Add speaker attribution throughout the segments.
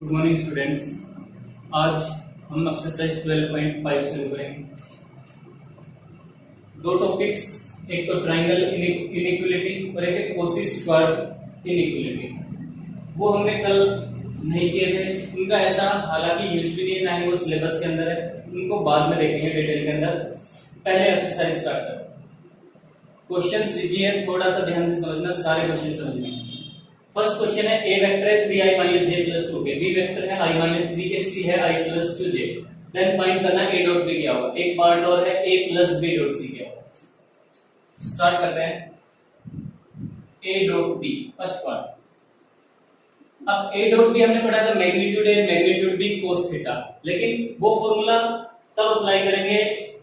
Speaker 1: Good morning students. आज हम exercise 12.5 शुरू करेंगे। दो टॉपिक्स, एक तो ट्रायंगल इनइक्वालिटी और एक है कोसिस स्क्वायर्स इनइक्वालिटी। वो हमने कल नहीं किए थे, उनका ऐसा हालांकि यूज भी नहीं है, ना ही वो सिलेबस के अंदर है, उनको बाद में देखेंगे डिटेल के अंदर। पहले एक्सरसाइज स्टार्ट करें। क्वेश्चंस लीजिए, थोड़ा सा ध्यान से समझना, सारे क्वेश्चन समझने। फर्स्ट क्वेश्चन है ए वेक्टर है 3i - j + 2k, B vector है i - 3k, सी है i + 2j। देन फाइंड करना a डॉट b क्या होगा। एक पार्ट और है a + b डॉट c क्या होगा। स्टार्ट करते हैं। a dot b first part. अब a डॉट b हमने पढ़ा था magnitude a magnitude b cos theta, लेकिन वो फॉर्मूला तब अप्लाई करेंगे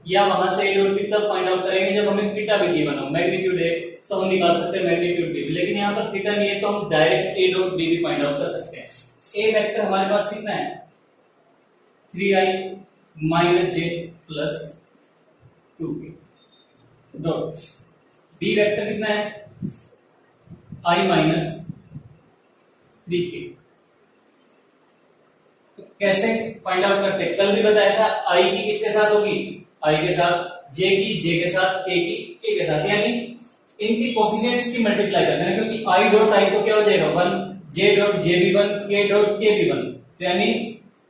Speaker 1: या वहां से a डॉट b तब फाइंड आउट करेंगे जब हमें थीटा भी गिवन हो। मैग्नीट्यूड a तो हम निकाल सकते हैं मैग्नीट्यूड b, लेकिन यहाँ पर थीटा नहीं है तो हम डायरेक्ट a डॉट b भी फाइंड आउट कर सकते हैं। a वेक्टर हमारे पास कितना है 3i - j + 2k dot b vector कितना है i - 3k। तो कैसे फाइंड आउट करते हैं, कल भी बताया था i की किसके साथ होगी, i के साथ, j की j के साथ, k की k के साथ, यानी इनके कोफिशिएंट्स की मल्टीप्लाई कर देना, क्योंकि i डॉट i तो क्या हो जाएगा 1, j डॉट j भी 1, k डॉट k भी 1। तो यानी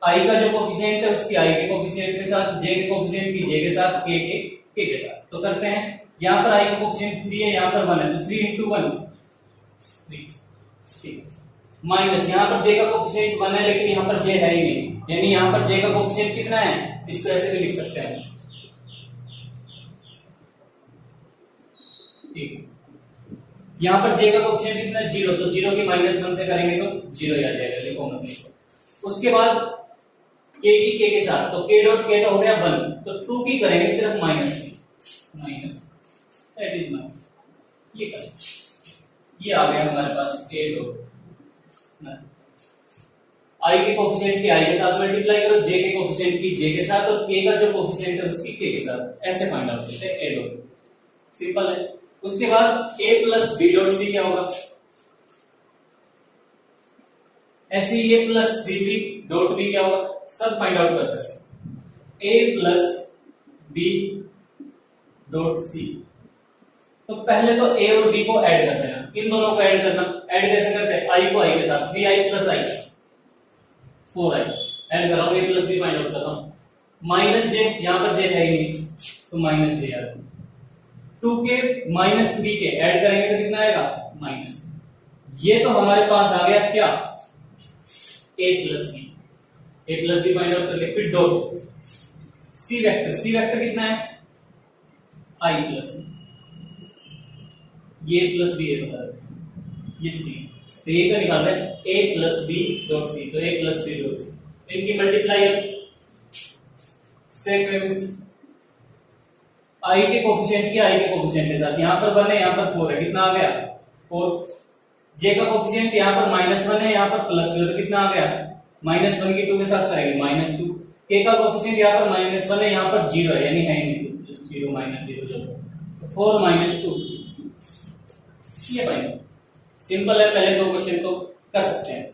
Speaker 1: i का जो कोफिशिएंट है उसकी i के कोफिशिएंट के साथ, j के कोफिशिएंट की j के साथ, k के साथ। तो करते हैं, यहां पर i का कोफिशिएंट 3 है, यहां पर 1 है, तो 3 × 1 3, ठीक। माइनस यहां पर j का कोफिशिएंट 1 है, लेकिन यहां पर j है ही नहीं, यानी यहां पर j का कोफिशिएंट कितना है, इसको ऐसे भी लिख सकते हैं, ठीक। यहाँ पर j का कोफिशिएंट कितना 0, तो 0 की -1 से करेंगे तो 0 ही आ जाएगा, लिखो मत लिखो। उसके बाद k की k के साथ, तो k डॉट k तो हो गया 1, तो 2 की करेंगे सिर्फ माइनस, दैट इज माइनस, ये कर, ये आ गया हमारे पास k डॉट i के कोफिशिएंट की i के साथ मल्टीप्लाई करो, j के कोफिशिएंट की j के साथ, और k का जो कोफिशिएंट है उसकी k के साथ, ऐसे फाइंड आउट करते हैं a डॉट। सिंपल है। उसके बाद a + b डॉट c क्या होगा, ऐसे ही a + 3b डॉट b क्या होगा, सब फाइंड आउट कर सकते हैं। a + b डॉट c, तो पहले तो a और b को ऐड कर देना, इन दोनों को ऐड करना। ऐड कैसे करते हैं, i को i के साथ, 3i + i 4i ऐड कर रहा हूं, a + b फाइंड आउट कर रहा हूं। -j, यहां पर j है ही नहीं तो -j आ गया। 2k - 3k ऐड करेंगे तो कितना आएगा माइनस। ये तो हमारे पास आ गया क्या a + b फाइंड आउट कर ले। फिर डॉट c वेक्टर कितना है i + b, ये + b है बता दे, ये c, तो ये क्या निकाल रहे हैं a + b डॉट c, तो a + b डॉट c, इनकी मल्टीप्लाई सेम i के कोफिशिएंट की i के कोफिशिएंट के साथ, यहां पर 1 है, यहां पर 4 है, कितना आ गया 4। j का कोफिशिएंट यहां पर -1 है, यहां पर +2 है, तो कितना आ गया -1 की 2 के साथ करेंगे -2। k का कोफिशिएंट यहां पर -1 है, यहां पर 0 है, यानी है ही नहीं, 0 -0 तो 4 - 2, ये फाइंड सिंपल है। पहले दो क्वेश्चन को कर सकते हैं।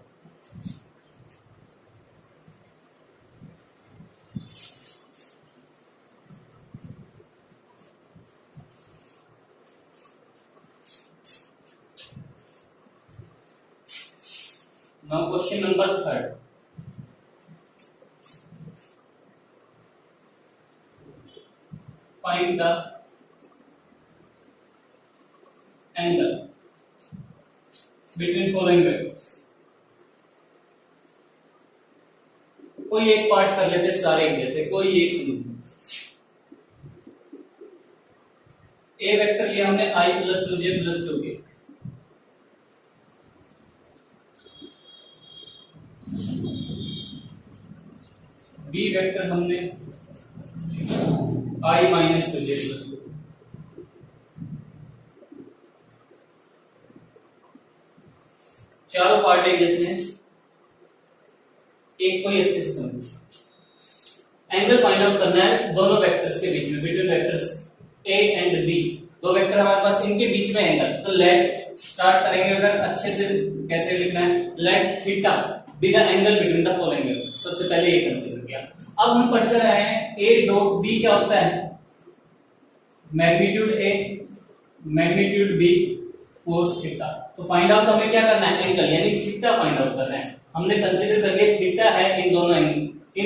Speaker 1: Now question number 3rd. Find the angle between following vectors. कोई एक पार्ट कर लेते सारे एक जैसे, कोई एक समझ। ए वेक्टर लिया हमने i + 2j + 2k, B vector हमने i - 2j + 2, चारों पार्ट एक जैसे हैं, एक कोई अच्छे से समझिए। एंगल फाइंड आउट करना है दोनों वेक्टर्स के बीच में, between vectors a and b, दो वेक्टर हमारे पास, इनके बीच में एंगल। तो लेट स्टार्ट करेंगे, अगर अच्छे से कैसे लिखना है, let theta be the angle between the following. सबसे पहले ये कंसीडर किया। अब हम पढ़ कर रहे हैं ए डॉट बी क्या होता है, magnitude A magnitude B cos theta. तो फाइंड आउट हमें क्या करना है, एंगल यानी थीटा फाइंड आउट करना है। हमने कंसीडर कर लिया थीटा है इन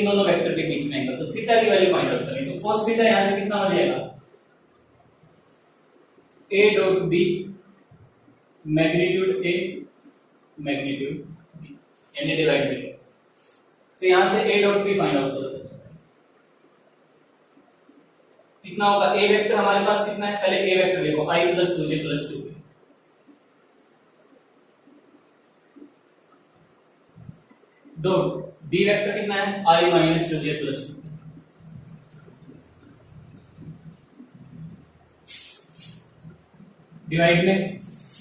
Speaker 1: दोनों वेक्टर के बीच में एंगल, तो थीटा की वैल्यू फाइंड आउट करें। तो कोस थीटा यहां से कितना हो जाएगा, A dot B magnitude A magnitude B यानी डिवाइड बाय। तो यहां से A dot B find out करो। कितना होगा, ए वेक्टर हमारे पास कितना है, पहले ए वेक्टर देखो i + 2j + 2 dot B vector कितना है, i - 2j + 2 डिवाइड में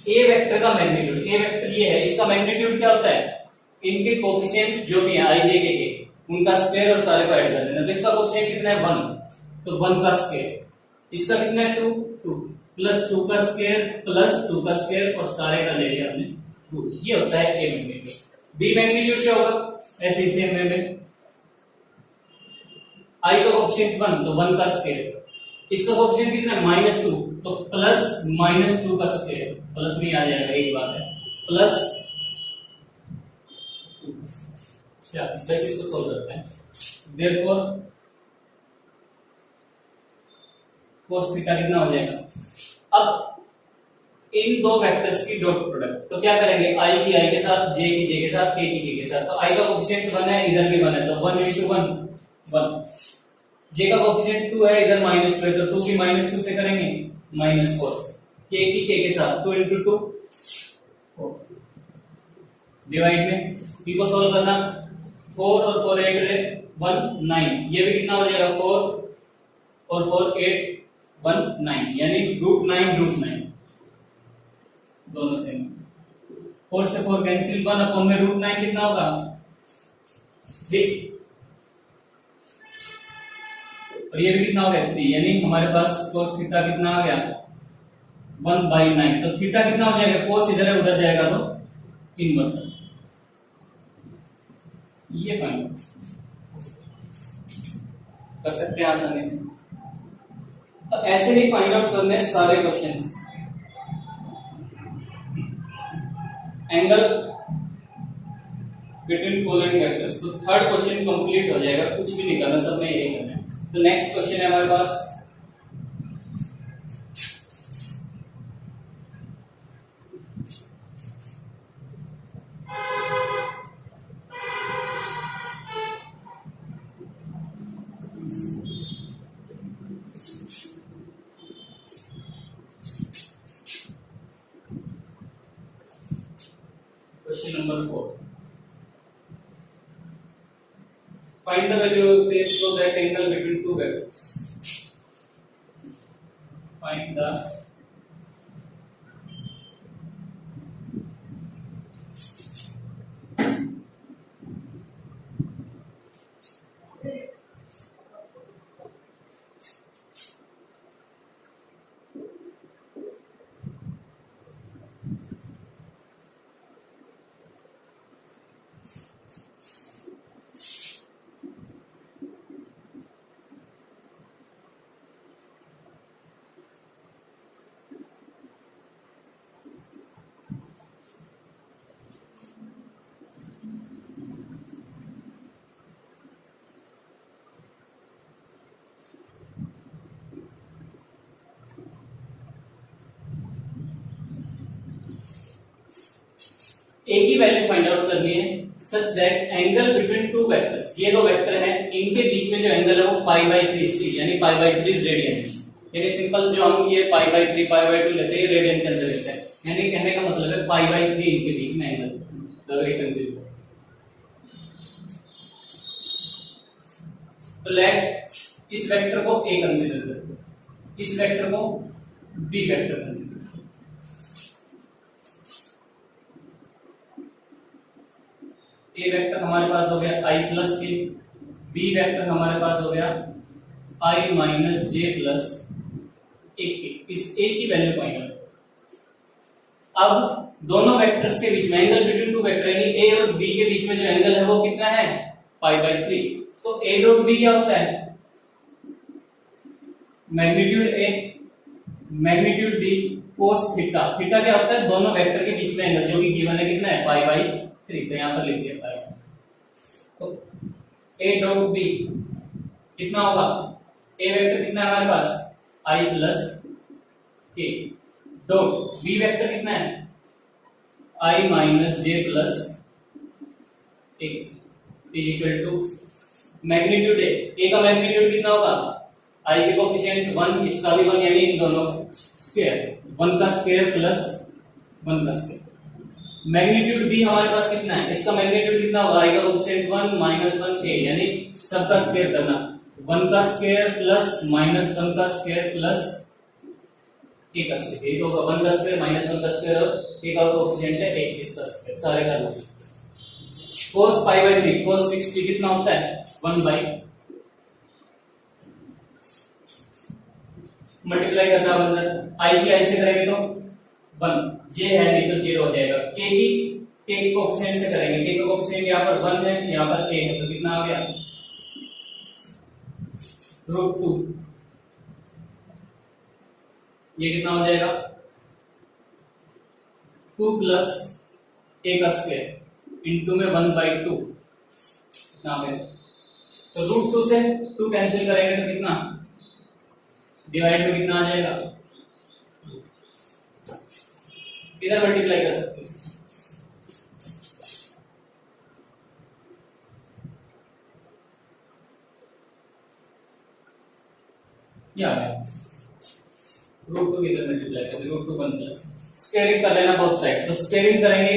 Speaker 1: ए वेक्टर का मैग्नीट्यूड, ए वेक्टर ये है, इसका मैग्नीट्यूड क्या होता है, इनके कोफिशिएंट्स जो भी है i j के उनका स्क्वायर और सारे को ऐड कर देना। तो इसका कोफिशिएंट कितना है 1, तो 1 का स्क्वायर, इसका कितना है 2 प्लस 2 का स्क्वायर प्लस 2 का स्क्वायर और सारे का ले लिया हमने 2। ये होता है ए मैग्नीट्यूड। बी मैग्नीट्यूड क्या होगा, ऐसे ही सेम वे में i का कोफिशिएंट 1 तो 1 का स्क्वायर, इसका कोफिशिएंट कितना है -2 तो प्लस -2 का स्क्वायर, प्लस में आ जाएगा एक बात है, प्लस क्या, बस इसको सोल्व करते हैं। देयरफॉर cos थीटा कितना हो जाएगा। अब इन दो वेक्टर्स की डॉट प्रोडक्ट, तो क्या करेंगे, i की i के साथ, j की j के साथ, k की k के साथ। तो i का कोफिशिएंट 1 है, इधर भी 1 है, तो 1 * 1 1। j का कोफिशिएंट 2 है, इधर -2 है, तो 2 की -2 से करेंगे -4। k की k के साथ 2 * 2 4 डिवाइड में p को सॉल्व करना, 4 और 4 8 1 9, ये भी कितना हो जाएगा 4 और 4 8 1 9 यानी √9 दोनों सेम। 4 से 4 कैंसिल, 1 अपॉन में √9 कितना होगा, ठीक। और ये भी कितना हो गया 3, यानी हमारे पास cos थीटा कितना आ गया 1/9। तो थीटा कितना हो जाएगा, cos इधर है उधर जाएगा तो इनवर्स, ये फाइंड कर सकते हैं आसानी से। तो ऐसे ही फाइंड आउट करने सारे questions. Angle between following vectors, तो थर्ड क्वेश्चन कंप्लीट हो जाएगा, कुछ भी नहीं करना, सब में यही करना है। तो नेक्स्ट क्वेश्चन है हमारे पास question number 4। Find the value of phase so that angle between two vectors. Find the ए की वैल्यू फाइंड आउट करनी है सच that angle between two vectors, ये दो वेक्टर हैं, इनके बीच में जो एंगल है वो π/3c यानी π/3 रेडियन है। यानी सिंपल जो हम ये π/3 π/2 लेते हैं, रेडियन के अंदर रहता है, यानी कहने का मतलब है π/3 इनके बीच में एंगल। तो लेट इस वेक्टर को ए कंसीडर करते हैं, इस वेक्टर को बी वेक्टर कंसीडर। ए वेक्टर हमारे पास हो गया i प्लस के, बी वेक्टर हमारे पास हो गया i माइनस जे प्लस एक। इस ए की वैल्यू फाइंड आउट। अब दोनों वेक्टर्स के बीच में एंगल बिटवीन टू वेक्टर यानी ए और बी के बीच में जो एंगल है वो कितना है π/3। तो a डॉट b क्या होता है magnitude a magnitude b cos theta. Theta क्या होता है दोनों वेक्टर के बीच में एंगल जो कि गिवन है कितना है π/3। तो यहां पर लिख दिया पाई। तो a डॉट b कितना होगा a वेक्टर कितना है हमारे पास i plus k dot b vector कितना है i minus J plus A is equal to magnitude A का मैग्नीट्यूड कितना होगा i के कोफिशिएंट 1 इसका भी 1 यानी इन दोनों स्क्वायर 1 का स्क्वायर प्लस 1 का स्क्वायर। मैग्नीट्यूड b हमारे पास कितना है इसका मैग्नीट्यूड कितना होगा i का कोफिशिएंट 1 माइनस 1 a यानी सबका स्क्वायर करना 1 का स्क्वायर प्लस माइनस 1 का स्क्वायर प्लस a का स्क्वायर। ये तो होगा 1 का स्क्वायर माइनस 1 का स्क्वायर और a का कोफिशिएंट है 1 इसका स्क्वायर सारे का लो। cos π/3 cos 60 कितना होता है 1 बाई मल्टीप्लाई करना बंदा i की i से करेंगे तो 1 j है नहीं तो 0 हो जाएगा। k की कोफिशिएंट से करेंगे k का कोफिशिएंट यहां पर 1 है यहां पर a है तो कितना आ गया √2। ये कितना हो जाएगा 2 प्लस a का स्क्वायर इनटू में 1/2 कितना आ गया। तो √2 से 2 कैंसिल करेंगे तो कितना डिवाइड में कितना आ जाएगा इधर मल्टीप्लाई कर सकते हो। क्या है √2 इधर मल्टीप्लाई करते √2 1 प्लस स्क्वायरिंग कर लेना बोथ साइड। तो स्क्वायरिंग करेंगे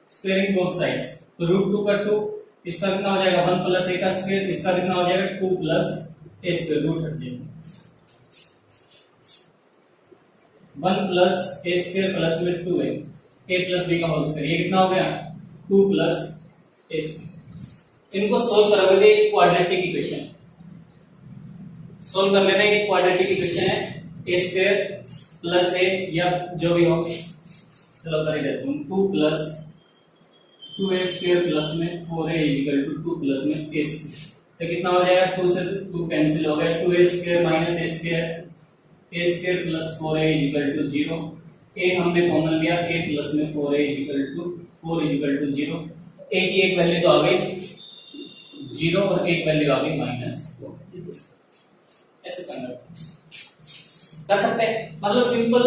Speaker 1: स्क्वायरिंग बोथ साइड्स तो √2 का 2 इसका कितना हो जाएगा 1 प्लस a का स्क्वायर इसका कितना हो जाएगा 2 प्लस a स्क्वायर रूट हट जाएगा 1 प्लस a स्क्वायर प्लस में 2a a प्लस b का होल स्क्वायर ये कितना हो गया 2 प्लस a स्क्वायर। इनको सोल्व करोगे तो एक क्वाड्रेटिक इक्वेशन सोल्व कर लेना है। एक क्वाड्रेटिक इक्वेशन है a स्क्वायर प्लस a या जो भी हो चलो कर ही देता हूं 2 प्लस 2a स्क्वायर प्लस में 4a is equal to 2 plus में a स्क्वायर। तो कितना हो जाएगा 2 से 2 कैंसिल हो गया 2a square minus a square plus 4a is equal to 0। a हमने कॉमन लिया a प्लस में 4a is equal to 4 is equal to 0। a की एक वैल्यू तो आ गई 0 और एक वैल्यू आ गई -4। ऐसे कर सकते हैं मतलब सिंपल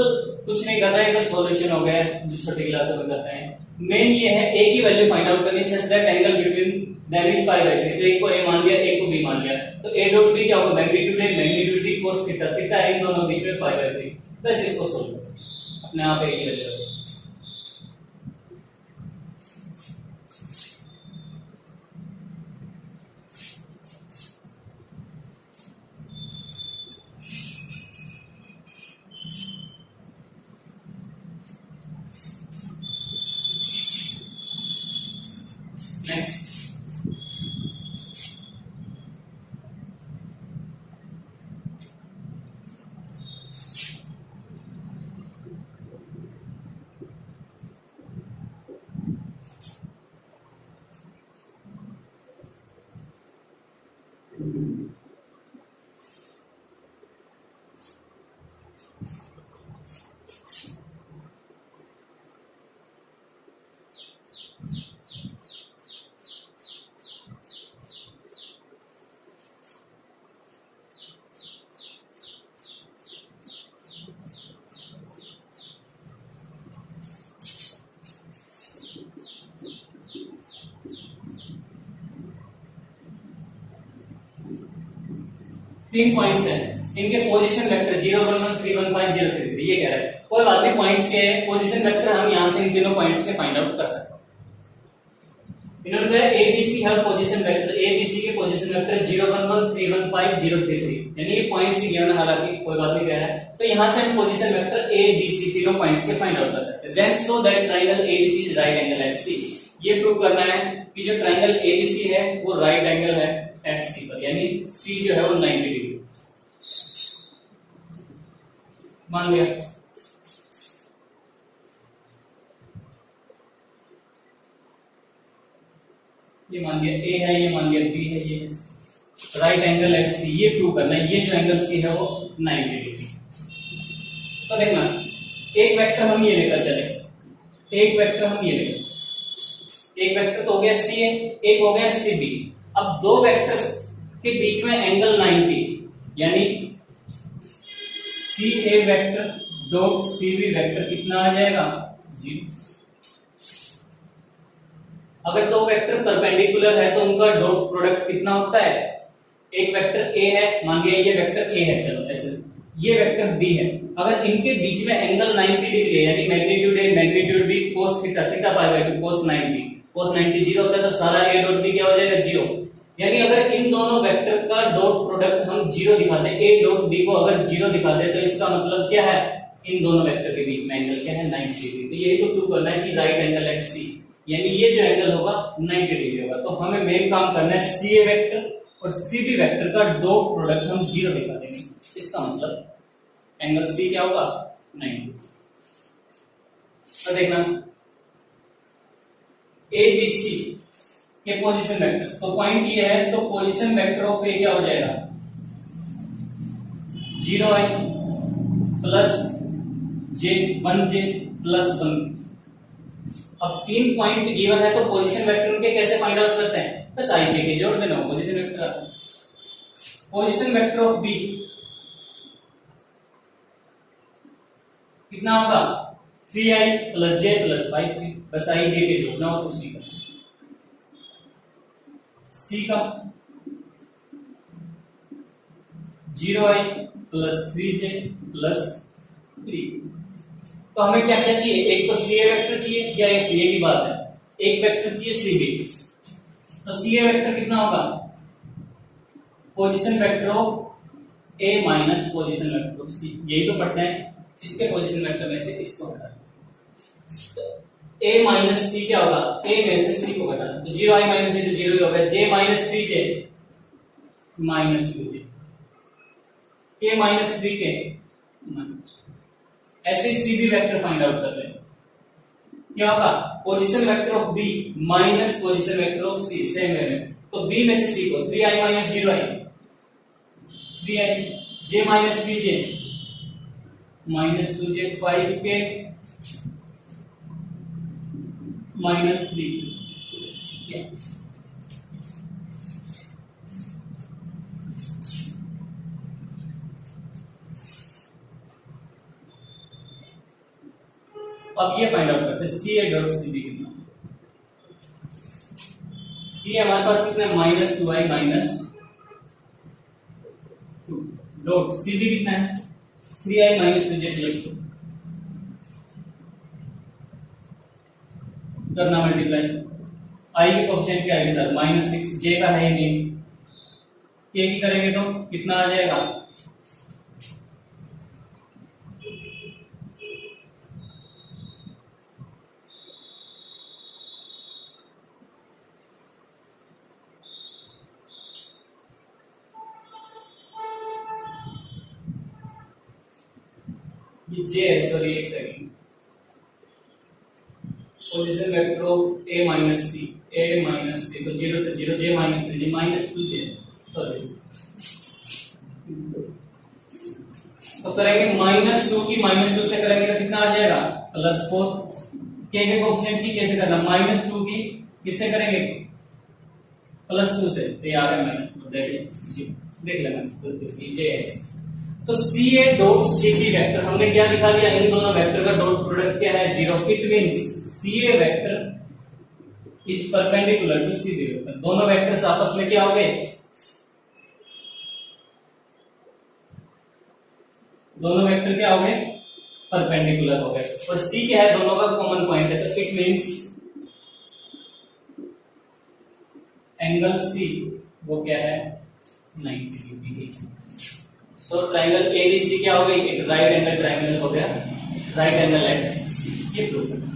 Speaker 1: कुछ नहीं कर रहे हैं तो सॉल्यूशन हो गया जो छोटी क्लास में करते हैं। मेन ये है a की वैल्यू फाइंड आउट करनी such that angle between them is π/3। तो एक को a मान लिया एक को b मान लिया तो a डॉट b क्या होगा magnitude a magnitude d cos theta theta इन दोनों के बीच में π/3। बस इसको सोल्व करो अपने आप a की वैल्यू नेक्स्ट 3 पॉइंट्स हैं इनके पोजीशन वेक्टर 0 1 1 3 1 5 0 3 3 ये कह रहा है कोई बात नहीं पॉइंट्स के पोजीशन वेक्टर हम यहां से इन तीनों पॉइंट्स के फाइंड आउट कर सकते हैं। इन्होंने कहा ABC have position vector ABC के पोजीशन वेक्टर 0 1 1 3 1 5 0 3 3 यानी ये पॉइंट्स ही गिवन हालांकि कोई बात नहीं कह रहा है तो यहां से हम पोजीशन वेक्टर ABC तीनों पॉइंट्स के फाइंड आउट कर सकते हैं। Then show that triangle ABC is right angle at C। ये प्रूव करना है कि जो ट्रायंगल ABC है वो राइट एंगल है एट C पर यानी C जो है वो 90 डिग्री मान लिया। ये मान लिया ए है, ये मान लिया बी है, ये राइट एंगल एट सी, ये प्रूव करना है। ये जो एंगल सी है वो 90 डिग्री। तो देखना, एक वेक्टर हम ये लेकर चले, एक वेक्टर हम ये लेकर, एक वेक्टर तो हो गया सी ए, एक हो गया सी बी। अब दो वेक्टर्स के बीच में एंगल 90, यानी C A vector dot C B vector कितना आ जाएगा? 0। अगर दो वेक्टर परपेंडिकुलर है तो उनका डॉट प्रोडक्ट कितना होता है? एक वेक्टर ए है, मान लिया ये वेक्टर ए है, चलो ऐसे, ये वेक्टर बी है। अगर इनके बीच में एंगल 90 डिग्री है, यानी magnitude A magnitude B cos theta, theta pi by 2 cos 90, cos 90 0 होता है तो सारा ए डॉट बी क्या हो जाएगा? 0। यानी अगर इन दोनों वेक्टर का डॉट प्रोडक्ट हम 0 दिखा दें, ए डॉट बी को अगर 0 दिखा दें, तो इसका मतलब क्या है? इन दोनों वेक्टर के बीच में एंगल क्या है? 90 डिग्री। तो यही तो प्रूव करना है कि राइट एंगल एट सी, यानी ये जो एंगल होगा 90 डिग्री होगा। तो हमें मेन काम करना है सी ए वेक्टर और सी बी वेक्टर का डॉट प्रोडक्ट हम 0 दिखा देंगे। इसका मतलब एंगल सी क्या होगा? 90। तो देखना, ए बी सी के पोजीशन वेक्टर्स, तो पॉइंट ये है, तो पोजीशन वेक्टर ऑफ ए क्या हो जाएगा? 0i प्लस जे 1j प्लस 1। अब 3 पॉइंट गिवन है तो पोजीशन वेक्टर उनके कैसे फाइंड आउट करते हैं? बस आई जे के जोड़ देना, पोजीशन वेक्टर आता है। पोजीशन वेक्टर ऑफ बी कितना होगा? 3i प्लस जे प्लस 5, बस आई जे के जोड़ना और कुछ नहीं करना। सी का 0i प्लस 3j प्लस 3। तो हमें क्या क्या चाहिए? एक तो सी ए वेक्टर चाहिए, या सी ए की बात है, एक वेक्टर चाहिए सी बी। तो सी ए वेक्टर कितना होगा? Position vector of A minus position vector of C, यही तो पढ़ते हैं। इसके पोजीशन वेक्टर में से इसको हटाना, तो ए माइनस सी क्या होगा? ए में से सी को हटाना, तो 0i माइनस 0 0 ही होगा। जे माइनस 3j माइनस 2j, के माइनस 3k माइनस। ऐसे C B vector find out कर रहे हैं, क्या होगा? Position vector of B minus position vector of C, same way में। तो बी में से सी को 3i minus 0i 3i, J minus 3j minus 2j, 5k minus 3। अब ये फाइंड आउट करते हैं सी ए डॉट सी बी कितना। सी हमारे पास कितना है? Minus 2i minus 2 dot C B कितना है? 3i माइनस 2j प्लस 2 करना मल्टीप्लाई। आई के कोएफिशिएंट क्या आएगा सर? माइनस 6, जे का है ही नहीं, के की करेंगे तो कितना आ जाएगा? ये जे है, सॉरी एक second. Position vector of A minus C, A minus C, तो 0 से 0, जे minus 3j minus 2j, sorry. तो करेंगे माइनस 2 की माइनस 2 से करेंगे तो कितना आ जाएगा? प्लस 4। के कोएफिशिएंट की कैसे करना? माइनस 2 की किससे करेंगे? प्लस 2 से, तो ये आ गया माइनस 4, दैट इज, देख लेना जे है। तो C A dot C B vector हमने क्या दिखा दिया? इन दोनों वेक्टर का डॉट प्रोडक्ट क्या है? 0। It means C A vector is perpendicular to C B vector. दोनों वेक्टर्स आपस में क्या हो गए? दोनों वेक्टर क्या हो गए? परपेंडिकुलर हो गए। और सी क्या है? दोनों का कॉमन पॉइंट है, तो इट मींस एंगल सी वो क्या है? 90 डिग्री। सो ट्रायंगल एबीसी क्या हो गई? एक राइट एंगल ट्रायंगल हो गया, राइट एंगल एट सी। ये प्रूव करना।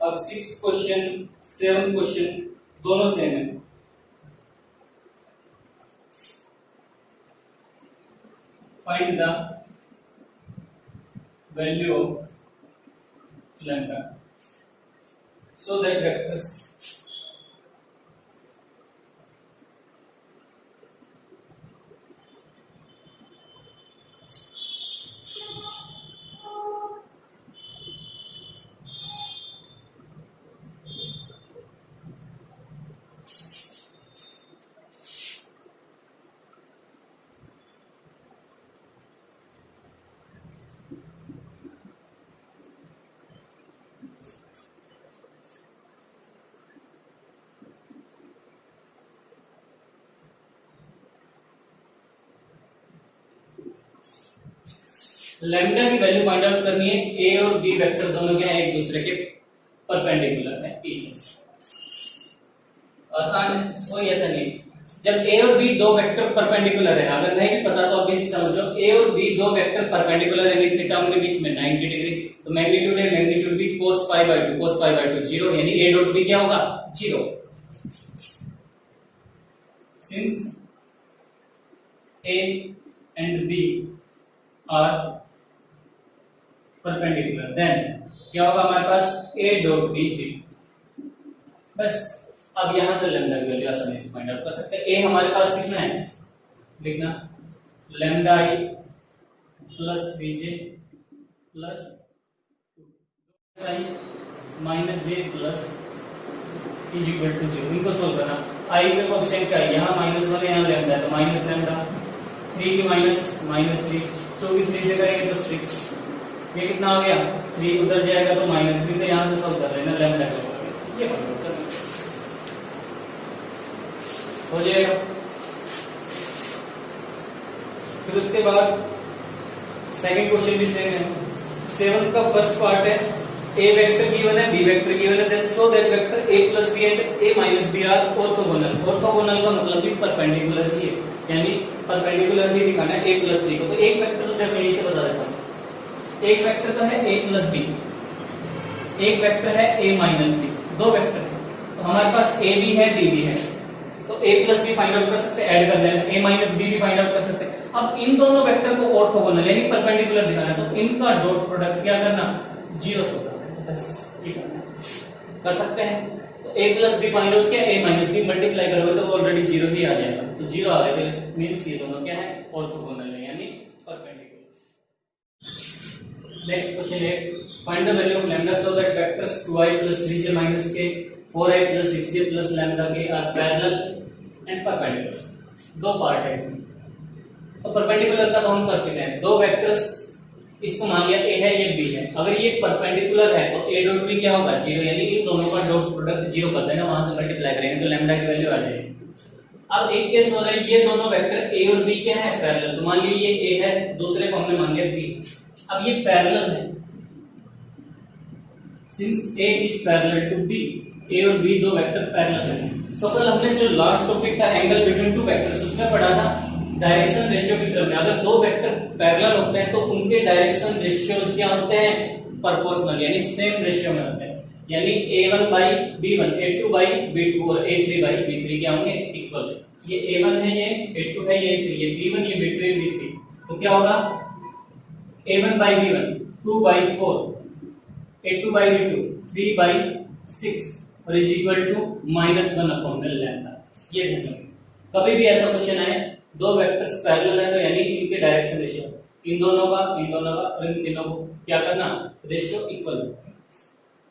Speaker 1: अब 6th क्वेश्चन 7th क्वेश्चन दोनों सेम है। Find the value of lambda so that vectors lambda की वैल्यू फाइंड आउट करनी है। ए और बी वेक्टर दोनों क्या है, एक दूसरे के परपेंडिकुलर है, पीछे आसान है, कोई ऐसा नहीं। जब ए और बी दो वेक्टर परपेंडिकुलर है, अगर नहीं भी पता तो अभी समझ लो, ए और बी दो वेक्टर परपेंडिकुलर है, यानी थीटा उनके बीच में 90 डिग्री, तो मैग्नीट्यूड है magnitude B cos pi by 2 cos pi by 2 0, यानी ए डॉट बी क्या होगा 0। Since A and B are perpendicular, then क्या होगा हमारे पास a डॉट बी 0। बस अब यहां से लैम्डा की वैल्यू आसानी से फाइंड आउट कर सकते हैं। a हमारे पास कितना है, लिखना lambda i plus 3j plus i minus j plus is equal to 0। इनको सोल्व करना, i के कोएफिशिएंट क्या है, यहाँ -1 यहाँ लैम्डा है तो माइनस लैम्डा, 3 की माइनस -3, 2 की 3 से करेंगे तो 6, ये कितना आ गया 3 उधर जाएगा तो -3, तो यहां से सॉल्व कर लेना लैम्डा का ये हो जाएगा। फिर उसके बाद सेकंड क्वेश्चन भी सेम है। 7 का फर्स्ट पार्ट है, ए वेक्टर गिवन है बी वेक्टर गिवन है, then so that vector a plus B and a minus B are orthogonal. Orthogonal का मतलब भी परपेंडिकुलर ही है, यानी परपेंडिकुलर ही दिखाना है a प्लस बी को। तो एक वेक्टर तो देखो यही से बता देता हूं, एक वेक्टर तो है a प्लस बी, एक वेक्टर है a माइनस बी, दो वेक्टर है तो हमारे पास a भी है b भी है, तो a plus B find out कर सकते हैं, ऐड कर लेना, a माइनस बी भी फाइंड आउट कर सकते हैं। अब इन दोनों वेक्टर को ऑर्थोगोनल यानी परपेंडिकुलर दिखाना है, तो इनका डॉट प्रोडक्ट क्या करना 0 से करना, बस ये करना कर सकते हैं। तो a plus B find out किया, a माइनस बी मल्टीप्लाई करोगे तो ऑलरेडी 0 ही आ जाएगा, तो 0 आ गया तो मींस ये दोनों क्या है ऑर्थोगोनल है यानी परपेंडिकुलर। नेक्स्ट क्वेश्चन है, find the value of lambda so that vectors 2i plus 3j minus k 4i plus 6j plus lambda k are parallel and perpendicular। दो पार्ट है इसमें, तो परपेंडिकुलर का तो हम कर चुके हैं। दो वेक्टर्स, इसको मान लिया a है ये b है, अगर ये परपेंडिकुलर है तो a डॉट b क्या होगा 0, यानी इन दोनों का डॉट प्रोडक्ट 0 कर देना, वहां से मल्टीप्लाई करेंगे तो लैम्डा की वैल्यू आ जाएगी। अब एक केस हो रहा है, ये दोनों वेक्टर a और b क्या है पैरेलल, तो मान लीजिए ये a है, दूसरे को हमने मान लिया b। अब ये पैरेलल है, since a is parallel to b, a और b दो वेक्टर पैरेलल है। तो कल हमने जो लास्ट टॉपिक था एंगल बिटवीन टू वेक्टर्स, उसमें पढ़ा था डायरेक्शन रेशियो की टर्म में, अगर दो वेक्टर पैरेलल होते हैं तो उनके डायरेक्शन रेशियोज क्या होते हैं प्रोपोर्शनल, यानी सेम रेशियो में होते हैं, यानी a1 by b1 a2 by b2 और a3 by b3 क्या होंगे इक्वल। ये a1 है, ये a2 है, ये a3, ये b1 ये b2 ये b3, तो क्या होगा a1 by b1 2 by 4, a2 by b2 3 by 6 और is equal to -1 upon lambda. ये ध्यान, कभी भी ऐसा क्वेश्चन आए दो वेक्टर्स पैरेलल है तो यानी इनके डायरेक्शन रेशियो इन दोनों का और इन तीनों को क्या करना रेशियो इक्वल,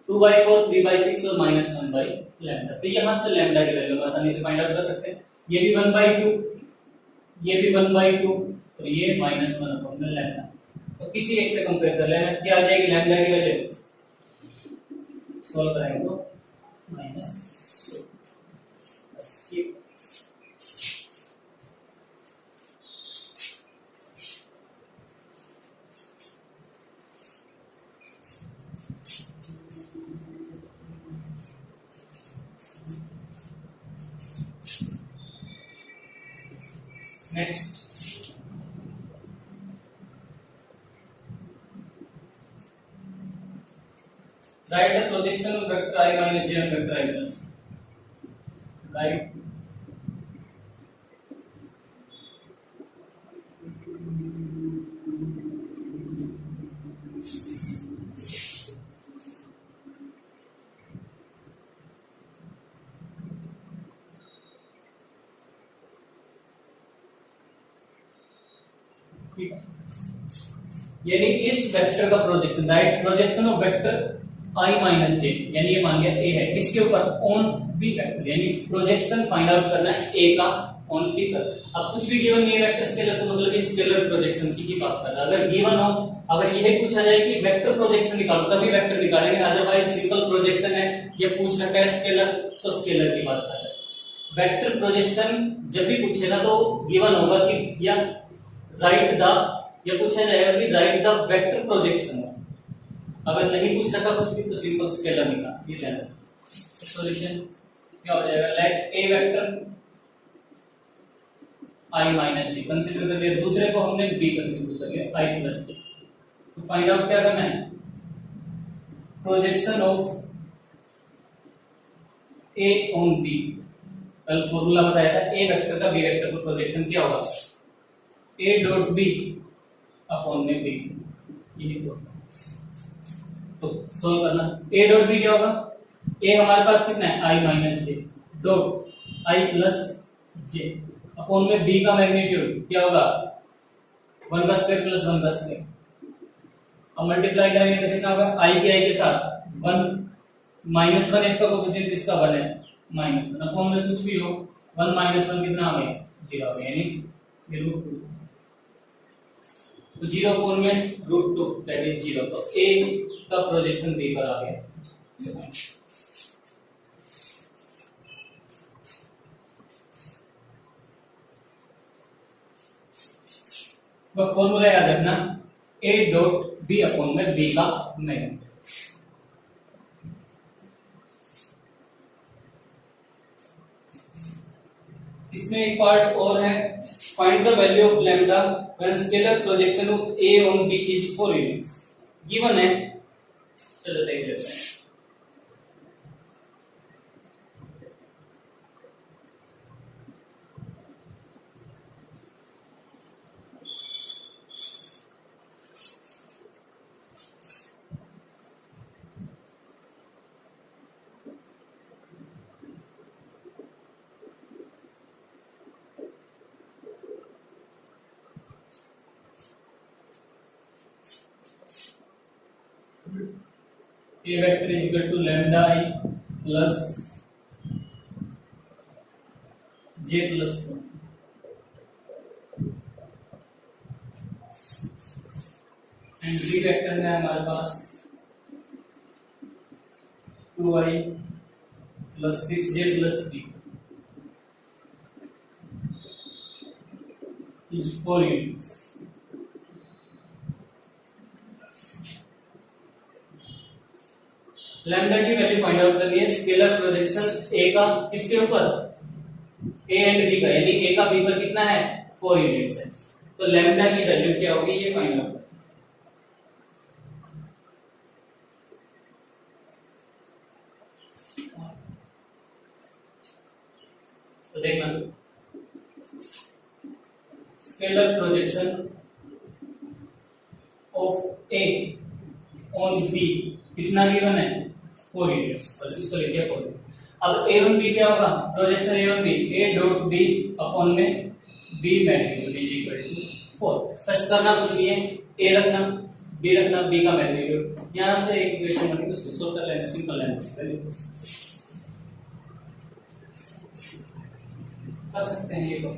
Speaker 1: 2 by 4 3 by 6 और -1 by लैम्डा। तो यहां से लैम्डा की वैल्यू आसानी से फाइंड आउट कर सकते हैं। ये भी 1 by 2, ये भी 1 by 2 और ये -1 अपॉन लैम्डा। तो किसी एक से कंपेयर कर लेना, क्या आ जाएगी लैम्डा की वैल्यू, सॉल्व करेंगे तो -2। Next write the projection of vector I minus j on vector I plus right यानी इस वेक्टर का projection write projection of vector I minus J यानी ये मान लिया A है इसके ऊपर ऑन बी वेक्टर यानी प्रोजेक्शन फाइंड आउट करना है A का ऑन बी पर। अब कुछ भी गिवन नहीं है वेक्टर स्केलर तो मतलब ये स्केलर प्रोजेक्शन की बात कर रहा है। अगर गिवन हो अगर यह पूछा जाए कि वेक्टर प्रोजेक्शन निकालो तभी वेक्टर निकालेंगे, अदरवाइज सिंपल प्रोजेक्शन है ये पूछ रखा है स्केलर तो स्केलर की बात कर रहा है। वेक्टर प्रोजेक्शन जब भी पूछेगा तो गिवन होगा कि या राइट द या पूछा जाएगा कि राइट द वेक्टर प्रोजेक्शन। अगर नहीं पूछ रखा कुछ भी तो सिंपल स्केलर निकाल ये लेना। सॉल्यूशन क्या हो जाएगा let A vector I minus J consider कर लिया, दूसरे को हमने B कंसीडर कर लिया I प्लस जे। तो फाइंड आउट क्या करना है projection of A on B। कल फॉर्मूला बताया था A वेक्टर का B वेक्टर पर प्रोजेक्शन क्या होगा A डॉट B अपॉन में B। ये तो सोल्व करना A डॉट B क्या होगा A हमारे पास कितना है I minus J dot I plus J upon में B का मैग्नीट्यूड क्या होगा 1 का स्क्वायर प्लस 1 का स्क्वायर। अब मल्टीप्लाई करेंगे तो कितना होगा I के I के साथ 1 माइनस 1 इसका कोएफिशिएंट इसका 1 है माइनस 1 अपॉन में कुछ भी हो 1 माइनस 1 कितना आ गया 0 आ गया यानी ये रूट 2 तो 0 अपॉन में रूट 2 दैट इज 0। तो A का प्रोजेक्शन B पर आ गया। वह फॉर्मूला याद रखना A डॉट B अपॉन में B का मैग्नीट्यूड। इसमें एक पार्ट और है find the value of lambda when scalar projection of A on B is 4 units given है। चलो देख लेते हैं। A vector is equal to lambda I plus J plus 1 and B vector है हमारे पास 2I plus 6J plus 3 is 4 units। Lambda की value find out करनी है स्केलर प्रोजेक्शन A का किसके ऊपर A एंड B का यानी A का B पर कितना है 4 यूनिट्स है। तो लैम्डा की वैल्यू क्या होगी ये फाइंड आउट। तो देखना scalar projection of A on B कितना गिवन है 4 यूनिट्स और इसको लिखिए 4। अब A ऑन B क्या होगा projection A on B A dot B upon में B magnitude is equal to 4। बस करना कुछ नहीं है A रखना B रखना B का मैग्नीट्यूड यहां से एक इक्वेशन बनेगी उसको सोल्व कर लेना सिंपल है कर सकते हैं ये तो।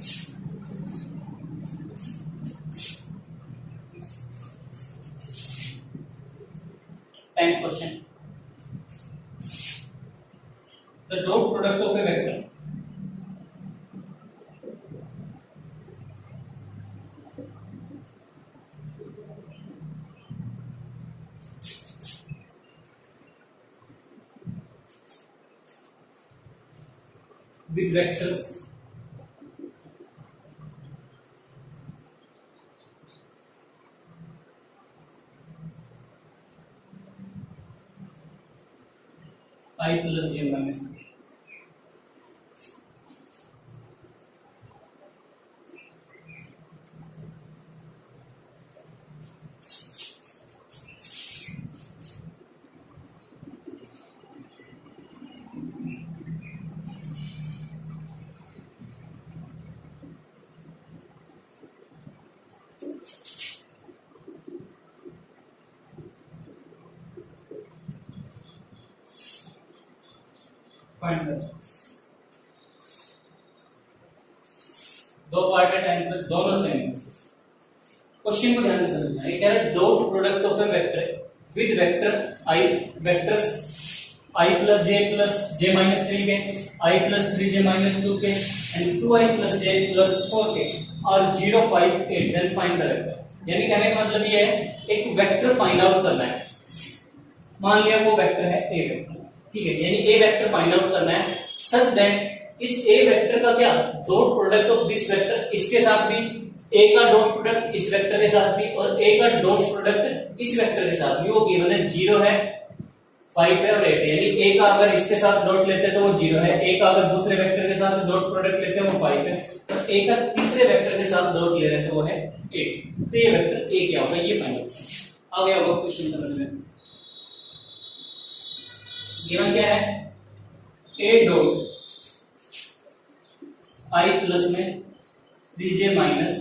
Speaker 1: Tenth question. The dot product of a vector with vectors I plus J minus find कर। दो पार्ट है टाइम पर, दोनों सेम। क्वेश्चन को ध्यान से समझना। ये कह रहा है dot product of A vector with vector I, vectors I plus J minus 3 के, आई प्लस 3 जे माइनस 2 के and 2 I plus J plus 4 के और 0 5 8 देन फाइंड द वेक्टर। यानी कहने का मतलब ये है एक वेक्टर फाइंड आउट करना है। मान लिया वो वेक्टर है ए वेक्टर, ठीक है, यानी ए वेक्टर फाइंड आउट करना है सच दैट इस ए वेक्टर का क्या dot product of this vector इसके साथ भी, ए का डॉट प्रोडक्ट इस वेक्टर के साथ भी और ए का डॉट प्रोडक्ट इस वेक्टर के साथ भी वो गिवन है 0 है 5 है और 8 है। यानी ए का अगर इसके साथ डॉट लेते हैं तो वो 0 है, ए का अगर दूसरे वेक्टर के साथ डॉट प्रोडक्ट लेते हैं वो 5 है और ए का तीसरे वेक्टर के साथ डॉट ले रहे हैं तो वो है 8। तो ये वेक्टर ए क्या होगा ये फाइंड आउट। आ गया होगा क्वेश्चन समझ में। गिवन क्या है ए डॉट आई प्लस में 3j माइनस।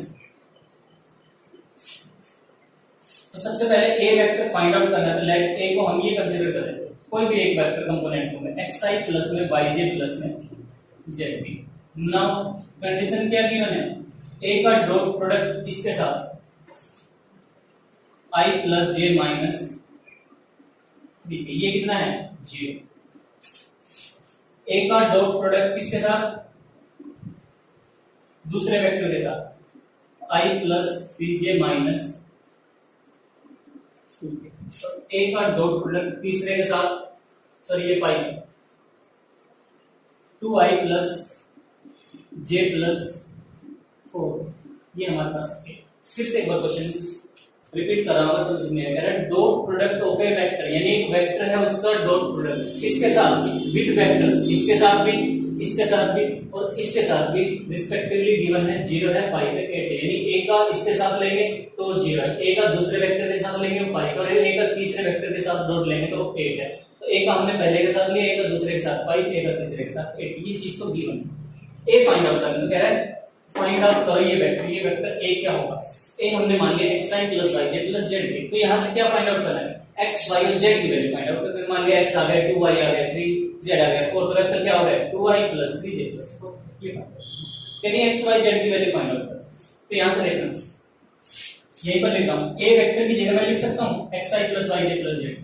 Speaker 1: तो सबसे पहले ए वेक्टर फाइंड आउट करना है तो लेट ए को हम ये कंसीडर करें कोई भी एक वेक्टर कंपोनेंट को में xi प्लस में yj प्लस में zp। नाउ कंडीशन क्या गिवन है ए का डॉट प्रोडक्ट इसके साथ i प्लस j माइनस ये कितना है 0। ए का डॉट प्रोडक्ट किसके साथ दूसरे वेक्टर के साथ i प्लस 3j माइनस 2 ए का डॉट प्रोडक्ट तीसरे के साथ सॉरी ये 5 2i प्लस j प्लस 4 ये हमारे पास है। फिर से एक बार क्वेश्चन रिपीट कर रहा हूं समझ में आएगा। Dot product of A vector यानी एक वेक्टर है उसका डॉट प्रोडक्ट किसके साथ विद वेक्टर्स इसके साथ भी, इसके साथ भी और इसके साथ भी रिस्पेक्टिवली गिवन है 0 है 5 है 8 है। यानी ए का इसके साथ लेंगे तो 0 है, ए का दूसरे वेक्टर के साथ लेंगे तो 5 और ए का तीसरे वेक्टर के साथ डॉट लेंगे तो 8 है। तो ए का हमने पहले के साथ लिया, ए का दूसरे के साथ 5, ए का तीसरे के साथ 8। ये चीज तो गिवन है। ए फाइंड आउट करना तो कह रहा है फाइंड आउट करो ये वेक्टर ए क्या होगा। ए हमने मान लिया xi plus yj plus zk। तो यहां से क्या फाइंड आउट करना है x y और z की वैल्यू फाइंड आउट। तो मान लिया x आ गया 2y आ गया 3z आ गया 4 तो वेक्टर क्या हो रहा है 2y प्लस 3j प्लस 4। यानी x y z की वैल्यू फाइंड आउट करो। तो यहां से देखना यहीं पर लिखता हूं ए वेक्टर की जगह मैं लिख सकता हूं xi plus yj plus zk।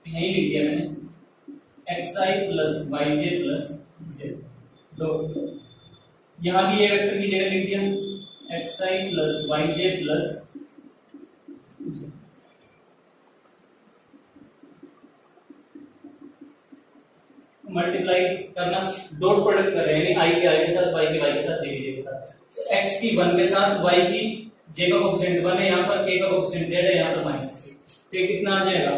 Speaker 1: यही लिख दिया मैंने xi plus yj plus z। लो यहां भी ए वेक्टर की जगह लिख दिया xi plus yj plus multiply करना डॉट प्रोडक्ट कर रहे हैं यानी i के i के साथ y के y के साथ j के j के साथ। तो x की 1 के साथ y की j का कोएफिशिएंट 1 है, यहां पर k का कोएफिशिएंट z है, यहां पर -3। तो कितना आ जाएगा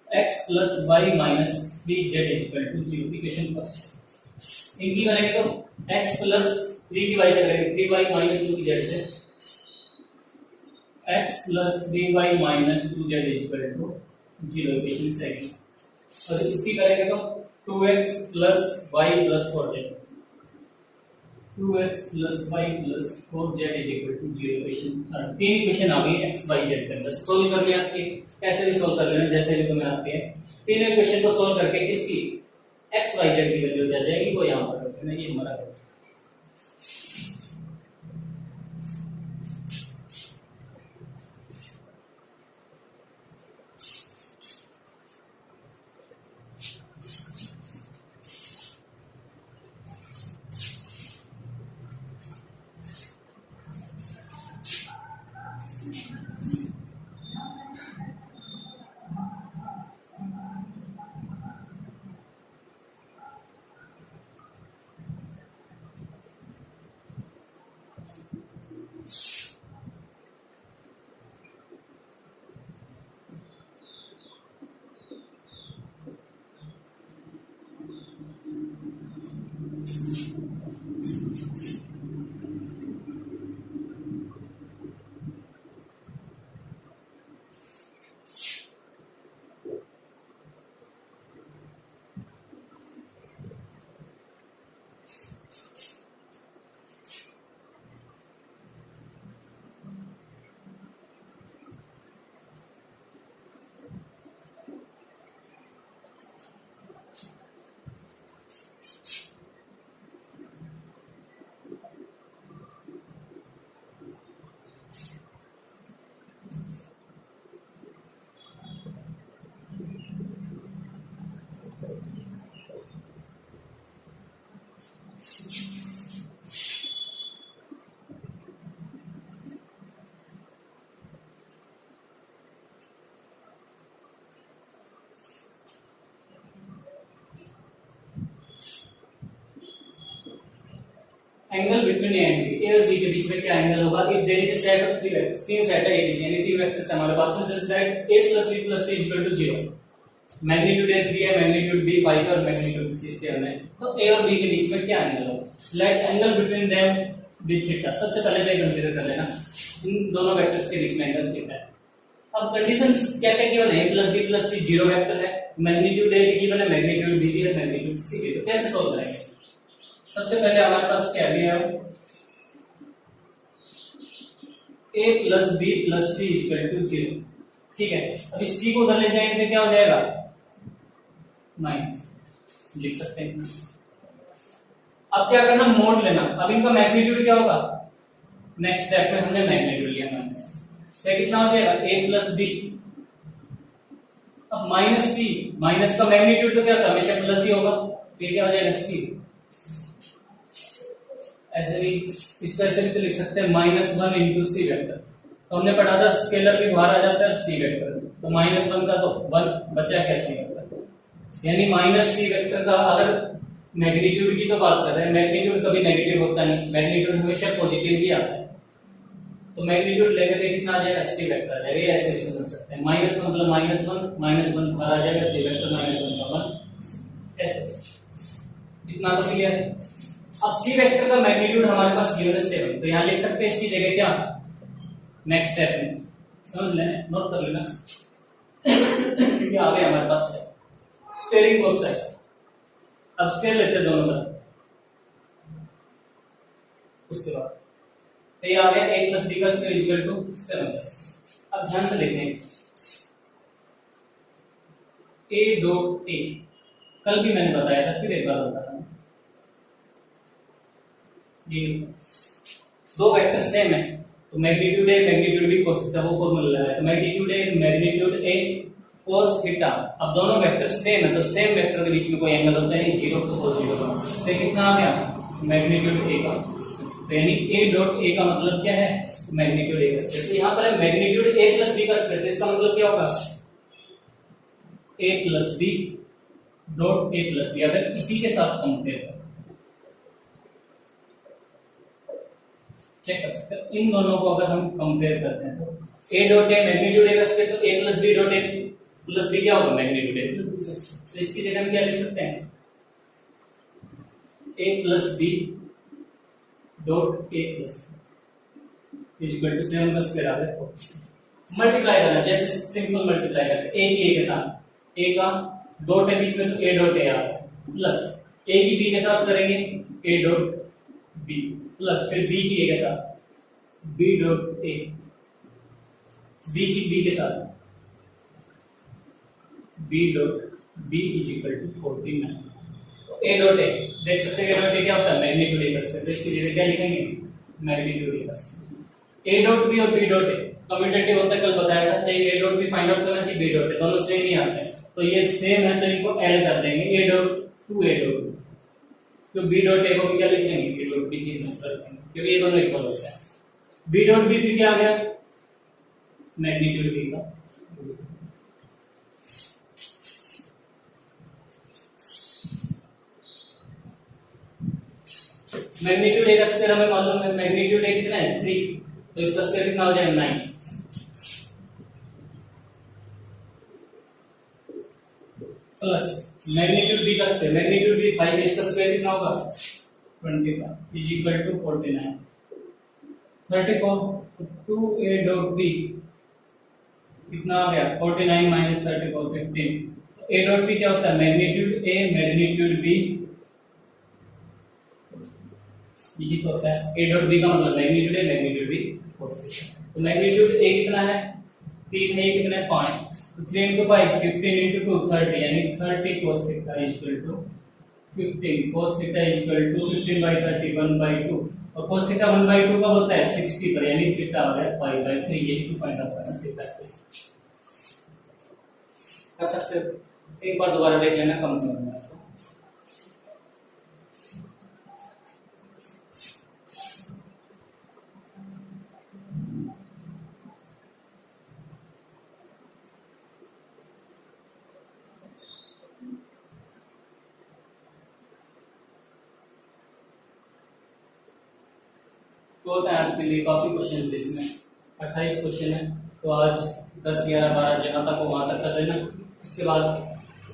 Speaker 1: x plus y minus 3z equal to 0। Equation first इनकी करेंगे तो x प्लस 3 की y से करेंगे 3y माइनस 2 की z से x plus 3y minus 2z equal to 0। Equation second और इसकी करेंगे तो 2x plus y plus 4z 2x plus y plus 4z equal to 0। Equation third. तीन इक्वेशन आ गई x y z के अंदर। सोल्व करनी आपकी कैसे भी सोल्व कर लेना जैसे भी तुम्हें आती है। तीनों इक्वेशन को सोल्व करके किसकी x y z की वैल्यू आ जाएगी वो यहां पर रख देना। ये हमारा है। Angle between A and B, A और बी के बीच में क्या एंगल होगा if there is a set of three vectors, तीन सेट है एबीसी यानी तीन वेक्टर्स हमारे पास में, such that a + b + c = 0, magnitude a 3 है, मैग्नीट्यूड b 5 है और मैग्नीट्यूड c 7 है, तो a और b के बीच में क्या एंगल होगा, let angle between them be theta. सबसे पहले तो ये कंसीडर कर लेना इन दोनों वेक्टर्स के बीच में एंगल थीटा है। अब कंडीशंस क्या क्या गिवन है, a + b + c 0 वेक्टर है, मैग्नीट्यूड a भी गिवन है, मैग्नीट्यूड b भी है, मैग्नीट्यूड c भी है, तो कैसे सॉल्व करेंगे। सबसे पहले हमारे पास क्या दिया है, a + b + c = 0, ठीक है। अब इस c को उधर ले जाएंगे तो क्या हो जाएगा, माइनस, लिख सकते हैं। अब क्या करना, मोड लेना। अब इनका मैग्नीट्यूड क्या होगा, नेक्स्ट स्टेप में हमने मैग्नीट्यूड लिया माइनस, तो कितना हो जाएगा a + b, अब माइनस c, माइनस का मैग्नीट्यूड तो क्या होता है हमेशा प्लस ही होगा, तो क्या हो जाएगा c। ऐसे भी इसको ऐसे भी तो लिख सकते हैं -1 * c वेक्टर, तो हमने पढ़ा था स्केलर भी बाहर आ जाता है c वेक्टर, तो -1 का तो 1 बचा क्या c वेक्टर, यानी -c वेक्टर का अगर मैग्नीट्यूड की तो बात कर रहे हैं, मैग्नीट्यूड कभी नेगेटिव होता नहीं, मैग्नीट्यूड हमेशा पॉजिटिव ही आता है, तो मैग्नीट्यूड लेंगे तो कितना आ जाएगा c वेक्टर आ जाएगा, ऐसे भी समझ सकते हैं, माइनस का मतलब -1 बाहर आ जाएगा, c वेक्टर -1 का 1, ऐसे। इतना तो क्लियर है। अब c वेक्टर का मैग्नीट्यूड हमारे पास गिवन है 7, तो यहां लिख सकते हैं इसकी जगह क्या, नेक्स्ट स्टेप में समझ लेना, नोट कर लेना, क्योंकि आगे हमारे पास है स्क्वायरिंग बोथ साइड। अब स्क्वायर लेते हैं दोनों तरफ, उसके बाद तो ये आ गया a + b का स्क्वायर = 7। अब ध्यान से देखते हैं a.a, कल भी मैंने बताया था, फिर एक बार बता रहा हूं, ये दो वेक्टर सेम है, तो magnitude a magnitude b cos theta वो फॉर्मूला लगाया, तो मैग्नीट्यूड a cos थीटा। अब दोनों वेक्टर सेम है, तो सेम वेक्टर के बीच में कोई एंगल होता है 0 तो cos 0 का, तो कितना आ गया मैग्नीट्यूड a का, तो यानी a.a का मतलब क्या है, मैग्नीट्यूड a का स्क्वायर, तो यहां पर है मैग्नीट्यूड a + b का स्क्वायर, तो इसका मतलब क्या होगा a + b dot a + b, अगर इसी के साथ कंपेयर करें, चेक कर सकते हैं इन दोनों को अगर हम कंपेयर करते हैं, तो a.a मैग्नीट्यूड a का स्क्वायर, तो a + b dot a + b क्या होगा मैग्नीट्यूड a + b, तो इसकी जगह हम क्या लिख सकते हैं, a + b dot a + b = 7 का स्क्वायर आ गया 4, मल्टीप्लाई करना, जैसे सिंपल मल्टीप्लाई करते हैं a की a के साथ, a का डॉट है बीच में तो a डॉट a आ गया, प्लस a की b के साथ करेंगे a डॉट b, प्लस फिर b की a के साथ b डॉट a, b की b के साथ b डॉट b = 49, तो a डॉट a देख सकते हैं, a डॉट a क्या होता है मैग्नीट्यूड a का स्क्वायर, तो इसकी जगह क्या लिखेंगे मैग्नीट्यूड a का स्क्वायर। a डॉट b और b डॉट a कम्यूटेटिव होता है, कल बताया था, चाहे a dot b find out करना चाहिए b डॉट a, दोनों सेम ही आते हैं, तो ये सेम है तो इनको ऐड कर देंगे a dot to a dot, तो b डॉट a को भी क्या लिख देंगे b डॉट b की नंबर रख देंगे, क्योंकि ये दोनों इक्वल होते हैं। b डॉट b फिर क्या आ गया मैग्नीट्यूड b का, मैग्नीट्यूड a का स्क्वायर हमें मालूम है, मैग्नीट्यूड a कितना है 3, तो इसका स्क्वायर कितना हो जाएगा 9, प्लस मैग्नीट्यूड b का स्क्वायर, मैग्नीट्यूड b 5 है, इसका स्क्वायर कितना होगा 20 का = 49, 34 2a डॉट b कितना आ गया 49 - 34 15, तो a डॉट b क्या होता है मैग्नीट्यूड a मैग्नीट्यूड b, ये तो होता है a डॉट b का मतलब magnitude a magnitude b cos theta, तो मैग्नीट्यूड a कितना है 3 है, कितना है 5, तो 3 × 5 15 × 2 30, यानी 30 cos थीटा = 15 cos थीटा = 15/30 1/2, और cos थीटा 1/2 कब होता है 60 पर, यानी थीटा आ गया 5/3, ये तो फाइंड आउट करना थीटा कर सकते हो, एक बार दोबारा देख लेना कम समझ में। तो होता है आज के लिए काफी क्वेश्चन है इसमें, 28 क्वेश्चन है। तो आज 10, 11, 12 जहाँ तक हो वहां तक कर लेना, इसके बाद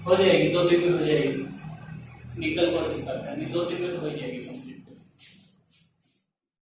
Speaker 1: हो जाएगी, 2 दिन में हो जाएगी। निकल कोशिश करते हैं, 2 दिन में तो हो जाएगी।